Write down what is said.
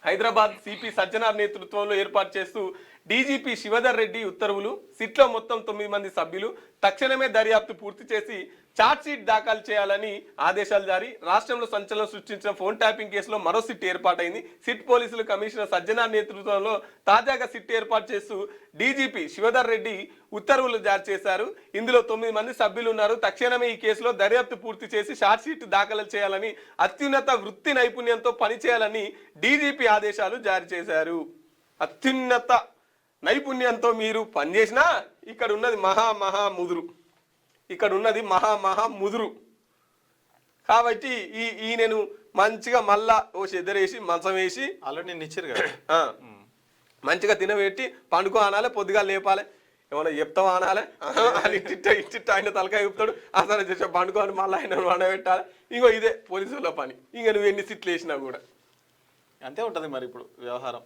Hyderabad CP Sajjanar నేతృత్వంలో ఏర్పాటు చేస్తూ డీజీపీ శివధర్ రెడ్డి ఉత్తర్వులు. సిట్లో మొత్తం 9 మంది సభ్యులు. తక్షణమే దర్యాప్తు పూర్తి చేసి ఛార్జ్షీట్ దాఖలు చేయాలని ఆదేశాలు జారీ. రాష్ట్రంలో సంచలనం సృష్టించిన ఫోన్ ట్యాపింగ్ కేసులో మరో సిట్ ఏర్పాటైంది. సిట్ పోలీసులు కమిషనర్ సజ్జనార్ నేతృత్వంలో తాజాగా సిట్ ఏర్పాటు చేస్తూ డీజీపీ శివధర్ రెడ్డి ఉత్తర్వులు జారీ చేశారు. ఇందులో 9 మంది సభ్యులు ఉన్నారు. తక్షణమే ఈ కేసులో దర్యాప్తు పూర్తి చేసి ఛార్జ్షీట్ దాఖలు చేయాలని, అత్యున్నత వృత్తి నైపుణ్యంతో పనిచేయాలని డీజీపీ ఆదేశాలు జారీ చేశారు. అత్యున్నత నైపుణ్యంతో మీరు పనిచేసినా ఇక్కడ ఉన్నది మహా ముదురు, ఇక్కడ ఉన్నది మహా ముదురు. కాబట్టి ఈయనను మంచిగా మళ్ళా ఓ చెద్దరేసి మంచం వేసి ఆల్రెడీ నేను ఇచ్చారు కదా, మంచిగా తినబెట్టి పండుకో అనాలి, పొద్దుగా లేపాలి, ఏమన్నా చెప్తావా అనాలి. ఇట్టిట్ట ఆయన తలకాయ చెప్తాడు, అసలు చేసే పండుకో అని మళ్ళీ ఆయన వండబెట్టాలి. ఇంకో ఇదే పోలీసుల పని. ఇంకా నువ్వు ఎన్ని సిట్లు వేసినా కూడా అంతే ఉంటుంది మరి ఇప్పుడు వ్యవహారం.